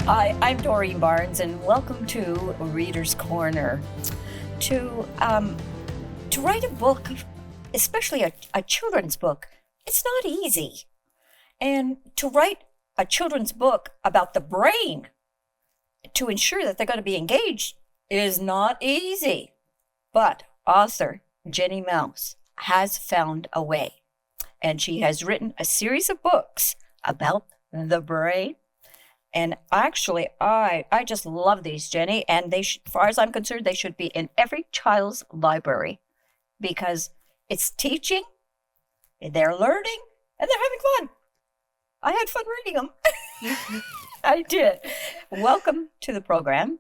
Hi, I'm Doreen Barnes, and welcome to Reader's Corner. To write a book, especially a children's book, it's not easy. And to write a children's book about the brain to ensure that they're going to be engaged is not easy. But author Jenny Mouse has found a way, and she has written a series of books about the brain. And actually, I just love these, Jenny. And as far as I'm concerned, they should be in every child's library because it's teaching, they're learning, and they're having fun. I had fun reading them. I did. Welcome to the program.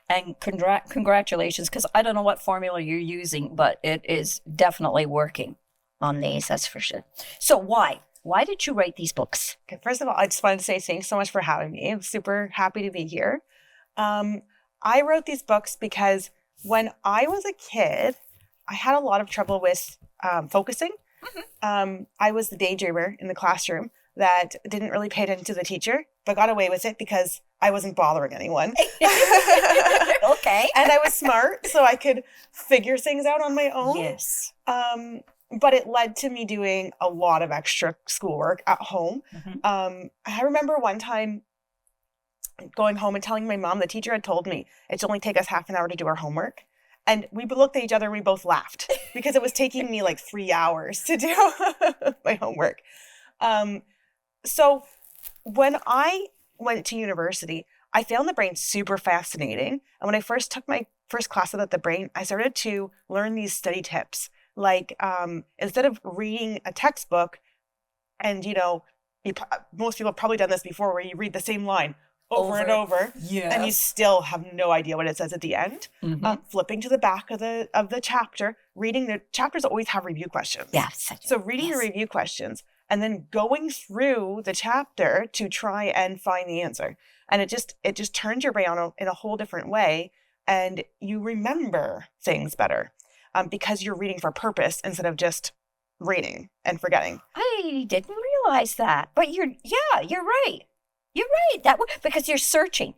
And congratulations, because I don't know what formula you're using, but it is definitely working on these, that's for sure. So why? Why did you write these books? Okay, first of all, I just wanted to say thanks so much for having me. I'm super happy to be here. I wrote these books because when I was a kid, I had a lot of trouble with focusing. Mm-hmm. I was the daydreamer in the classroom that didn't really pay attention to the teacher, but got away with it because I wasn't bothering anyone. Okay. And I was smart, so I could figure things out on my own. Yes. But it led to me doing a lot of extra schoolwork at home. Mm-hmm. I remember one time going home and telling my mom the teacher had told me it's only take us half an hour to do our homework. And we looked at each other and we both laughed because it was taking me like 3 hours to do my homework. So when I went to university, I found the brain super fascinating. And when I first took my first class about the brain, I started to learn these study tips. Like, instead of reading a textbook and, most people have probably done this before where you read the same line over and over. Yes. And you still have no idea what it says at the end. Mm-hmm. Flipping to the back of the chapter, reading the chapters always have review questions. Yes. So reading the review questions and then going through the chapter to try and find the answer. And it just turns your brain on in a whole different way. And you remember things better. Because you're reading for purpose instead of just reading and forgetting. I didn't realize that, but you're right. You're right. Because you're searching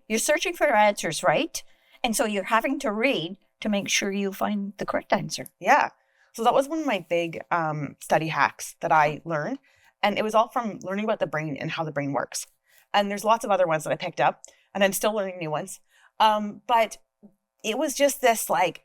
for answers, right? And so you're having to read to make sure you find the correct answer. Yeah. So that was one of my big study hacks that I learned. And it was all from learning about the brain and how the brain works. And there's lots of other ones that I picked up and I'm still learning new ones. But it was just this light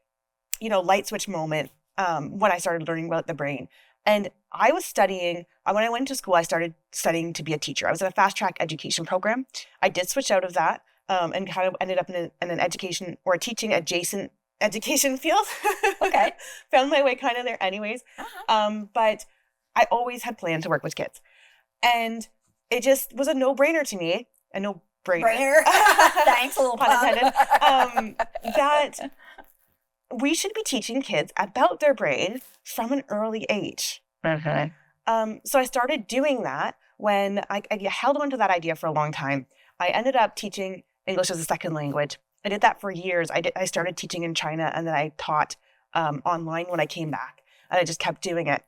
switch moment when I started learning about the brain. And I was studying, when I went to school, I started studying to be a teacher. I was in a fast track education program. I did switch out of that and kind of ended up in an education or a teaching adjacent education field. Okay. Found my way kind of there anyways. Uh-huh. But I always had planned to work with kids. And it just was a no-brainer to me. A no-brainer. Thanks, a little pun intended. That we should be teaching kids about their brain from an early age. Okay. So I started doing that when I held on to that idea for a long time. I ended up teaching English as a second language. I did that for years. I started teaching in China and then I taught online when I came back. And I just kept doing it.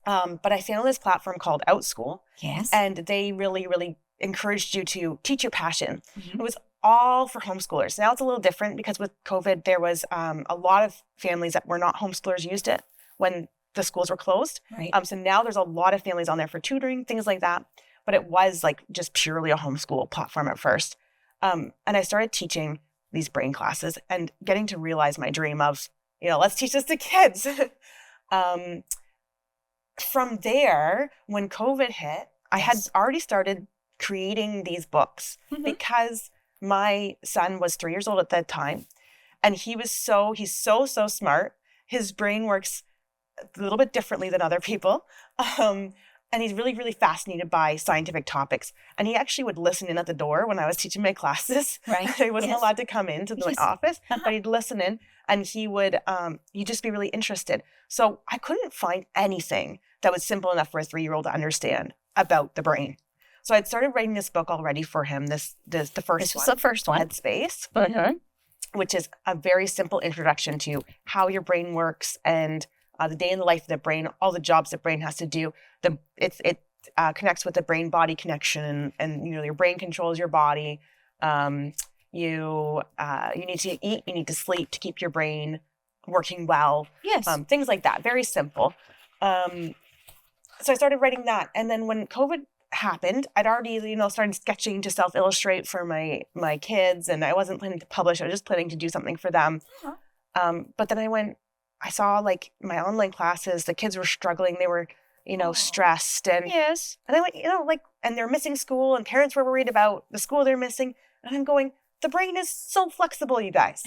But I found this platform called OutSchool. Yes. And they really, really encouraged you to teach your passion. Mm-hmm. It was all for homeschoolers. Now it's a little different because with COVID, there was a lot of families that were not homeschoolers used it when the schools were closed. Right. So now there's a lot of families on there for tutoring, things like that. But it was like just purely a homeschool platform at first. And I started teaching these brain classes and getting to realize my dream of, let's teach this to kids. From there, when COVID hit, I had already started creating these books because my son was 3 years old at that time, and he's so smart. His brain works a little bit differently than other people. And he's really, really fascinated by scientific topics. And he actually would listen in at the door when I was teaching my classes. Right. He wasn't allowed to come into my office, but he'd listen in and he'd just be really interested. So I couldn't find anything that was simple enough for a 3-year-old to understand about the brain. So I'd started writing this book already for him, the first one. This was the first one. Headspace, which is a very simple introduction to how your brain works and the day in the life of the brain, all the jobs the brain has to do. It connects with the brain-body connection, and your brain controls your body. You need to eat, you need to sleep to keep your brain working well. Yes. Things like that. Very simple. So I started writing that. And then when COVID happened, I'd already, started sketching to self-illustrate for my kids, and I wasn't planning to publish. I was just planning to do something for them. But then I saw like my online classes, the kids were struggling. They were, stressed. And Yes. and I went, and they're missing school, and parents were worried about the school they're missing. And I'm going, the brain is so flexible, you guys.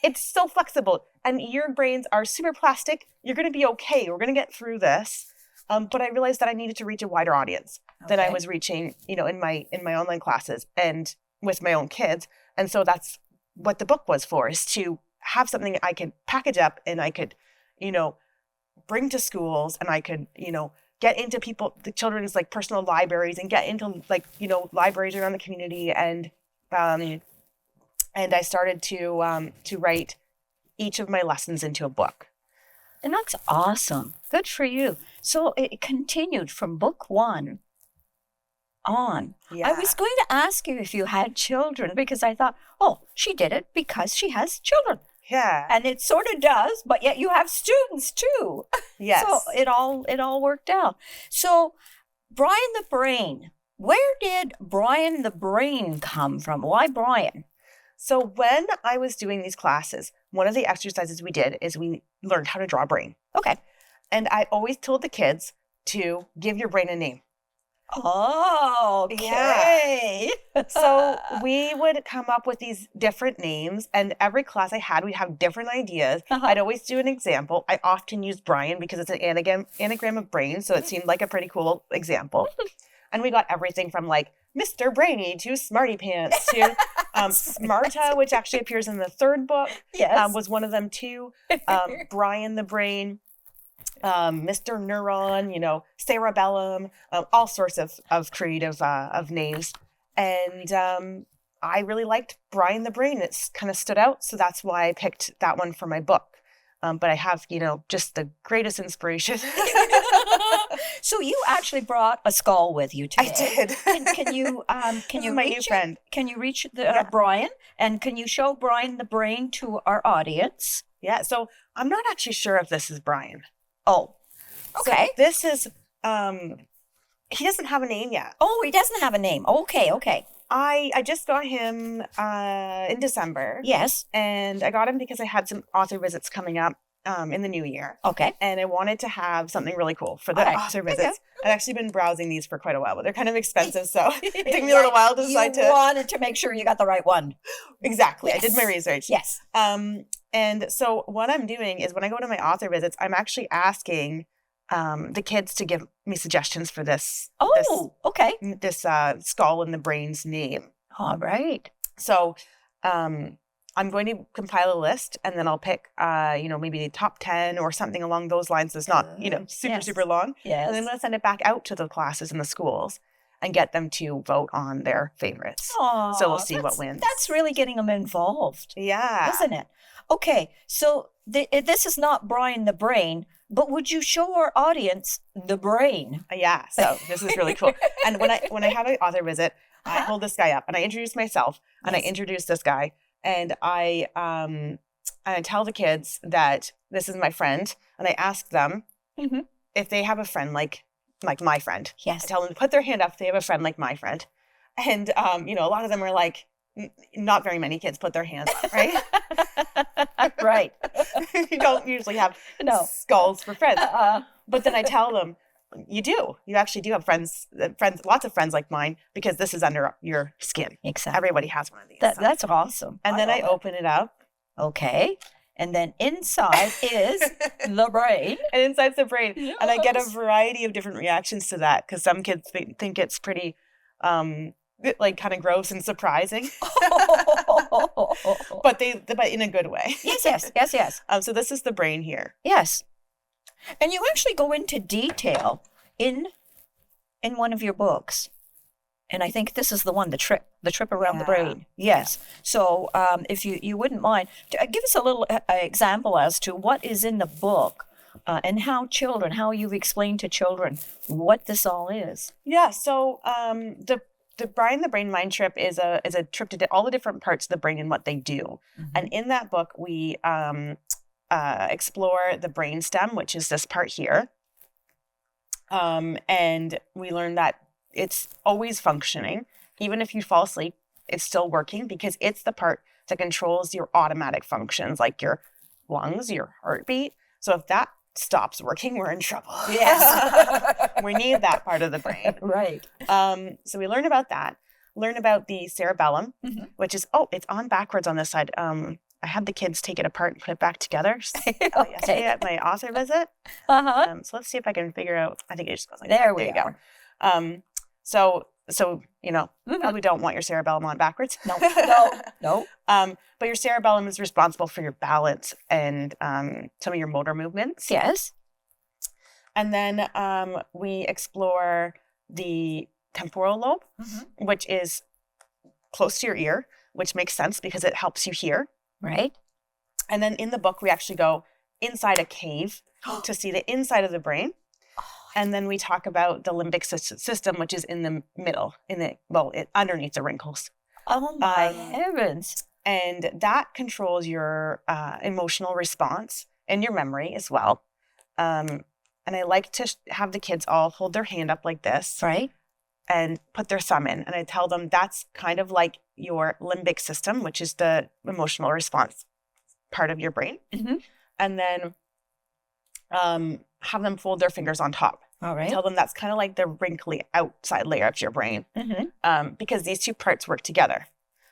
It's so flexible. And your brains are super plastic. You're going to be okay. We're going to get through this. But I realized that I needed to reach a wider audience than I was reaching, in my online classes and with my own kids. And so that's what the book was for, is to have something I could package up and I could, bring to schools, and I could, get into the children's like personal libraries, and get into like, libraries around the community. And I started to write each of my lessons into a book. And that's awesome. Good for you. So it continued from book 1 on. Yeah. I was going to ask you if you had children, because I thought, she did it because she has children. Yeah. And it sort of does, but yet you have students too. Yes. So it all worked out. So Brian the Brain, where did Brian the Brain come from? Why Brian? So when I was doing these classes, one of the exercises we did is we learned how to draw a brain. Okay. And I always told the kids to give your brain a name. Oh, okay. Yeah. So we would come up with these different names, and every class I had, we'd have different ideas. I'd always do an example. I often use Brian because it's an anagram of brain, so it seemed like a pretty cool example. And we got everything from like Mr. Brainy to Smarty Pants to Smarta, which actually appears in the 3rd book. Yes. Was one of them too. Brian the Brain. Mr. Neuron, cerebellum, all sorts of creative of names. And I really liked Brian the Brain. It's kind of stood out. So that's why I picked that one for my book. But I have, just the greatest inspiration. So you actually brought a skull with you today. I did. Can you my reach new friend. Can you reach the Brian? And can you show Brian the Brain to our audience? Yeah. So I'm not actually sure if this is Brian. Oh, okay. So this is, he doesn't have a name yet. Oh, he doesn't have a name. Okay. I just got him in December. Yes. And I got him because I had some author visits coming up in the new year. Okay. And I wanted to have something really cool for the author visits. I've actually been browsing these for quite a while, but they're kind of expensive, so it took me a little while to decide You wanted to make sure you got the right one. Exactly. Yes. I did my research. Yes. And so what I'm doing is when I go to my author visits, I'm actually asking the kids to give me suggestions for this. Okay. This skull in the brain's name. All right. So I'm going to compile a list, and then I'll pick, maybe the top 10 or something along those lines. That's not, super long. Yes. And then I'm going to send it back out to the classes in the schools and get them to vote on their favorites. Aww, so we'll see what wins. That's really getting them involved. Yeah. Isn't it? Okay. So this is not Brian the Brain, but would you show our audience the brain? Yeah. So this is really cool. And when I have an author visit, I hold this guy up and I introduce myself and I introduce this guy. And I tell the kids that this is my friend, and I ask them if they have a friend like my friend. Yes. I tell them to put their hand up if they have a friend like my friend. And, a lot of them are like, not very many kids put their hands up, right? Right. You don't usually have skulls for friends. But then I tell them, you do. You actually do have friends, lots of friends like mine, because this is under your skin. Exactly. Everybody has one of these. That's awesome. And then I open it up. Okay. And then inside is the brain. And inside's the brain. Yes. And I get a variety of different reactions to that, because some kids think it's pretty, kind of gross and surprising. but in a good way. Yes. So this is the brain here. Yes. And you actually go into detail in one of your books. And I think this is the one, the trip around the brain. Yes. So if you wouldn't mind, give us a little example as to what is in the book and how you've explained to children what this all is. Yeah. So the Brain Mind Trip is a trip to all the different parts of the brain and what they do. And in that book, we explore the brain stem, which is this part here. And we learn that it's always functioning. Even if you fall asleep, it's still working because it's the part that controls your automatic functions, like your lungs, your heartbeat. So if that stops working, we're in trouble. Yes. We need that part of the brain. Right. So we learn about that. Learn about the cerebellum, which is, it's on backwards on this side. I had the kids take it apart and put it back together yesterday at my author visit. So let's see if I can figure out. I think it just goes like there that. we There go. So probably don't want your cerebellum on backwards. No. But your cerebellum is responsible for your balance and some of your motor movements. Yes. And then we explore the temporal lobe, which is close to your ear, which makes sense because it helps you hear. Right. And then in the book, we actually go inside a cave to see the inside of the brain. And then we talk about the limbic system, which is in the middle, underneath the wrinkles. Oh my heavens. And that controls your emotional response and your memory as well. And I like to have the kids all hold their hand up like this. Right. And put their thumb in. And I tell them that's kind of like your limbic system, which is the emotional response part of your brain. And then have them fold their fingers on top. All right. Tell them that's kind of like the wrinkly outside layer of your brain. Because these two parts work together.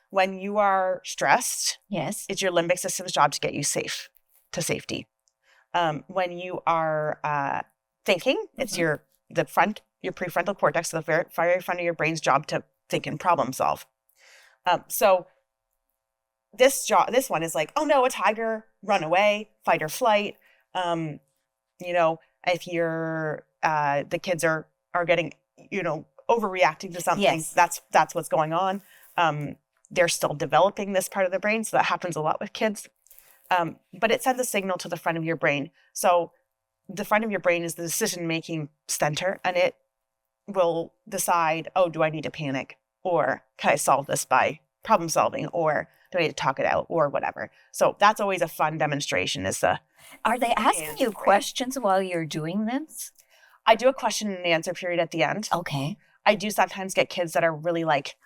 When you are stressed, yes, it's your limbic system's job to get you safe to safety. When you are thinking, it's your prefrontal cortex, the very front of your brain's job to think and problem solve. So this one is like, oh no, a tiger, run away, fight or flight. If you're the kids are getting overreacting to something, yes, that's what's going on. They're still developing this part of the brain, so that happens a lot with kids. But it sends a signal to the front of your brain. So the front of your brain is the decision-making center, and it will decide, do I need to panic? Or can I solve this by problem solving? Or do I need to talk it out? Or whatever. So that's always a fun demonstration. Are they asking you questions while you're doing this? I do a question and answer period at the end. Okay. I do sometimes get kids that are really like,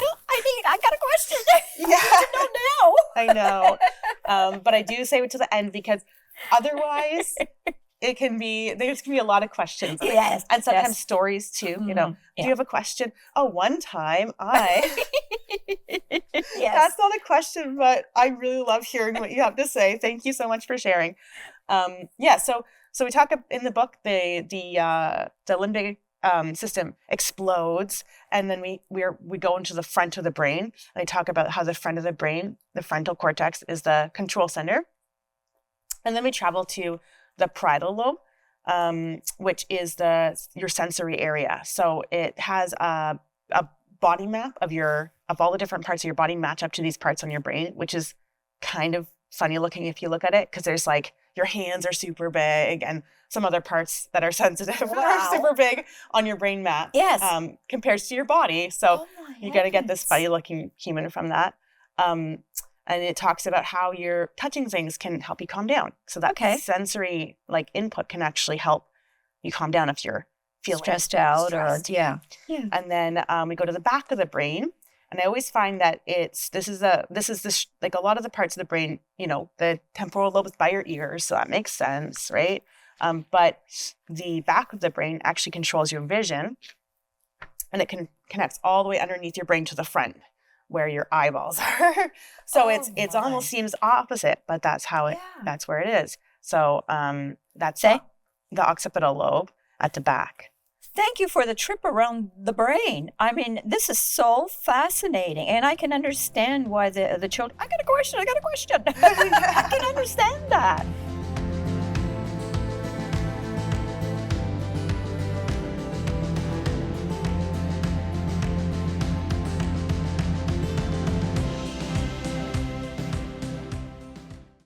I got a question. Yeah. I need to know now. I know. But I do save it to the end because otherwise there can be a lot of questions. Yes. And sometimes stories too, do you have a question? Oh, one time Yes. That's not a question, but I really love hearing what you have to say. Thank you so much for sharing. So we talk in the book, the limbic system explodes, and then we go into the front of the brain, and I talk about how the front of the brain, the frontal cortex, is the control center. And then we travel to the parietal lobe, which is your sensory area. So it has a body map of all the different parts of your body match up to these parts on your brain, which is kind of funny looking if you look at it, because there's like your hands are super big and some other parts that are sensitive are super big on your brain map. Yes. Compared to your body. So you got to get this funny looking human from that. And it talks about how your touching things can help you calm down. So that sensory input can actually help you calm down if you're feeling stressed out. Yeah. And then we go to the back of the brain. And I always find that a lot of the parts of the brain, the temporal lobe is by your ears, so that makes sense, right? But the back of the brain actually controls your vision, and it connects all the way underneath your brain to the front, where your eyeballs are. So it's almost seems opposite, but that's that's where it is. So that's the occipital lobe at the back. Thank you for the trip around the brain. I mean, this is so fascinating, and I can understand why the children. I got a question. I can understand that.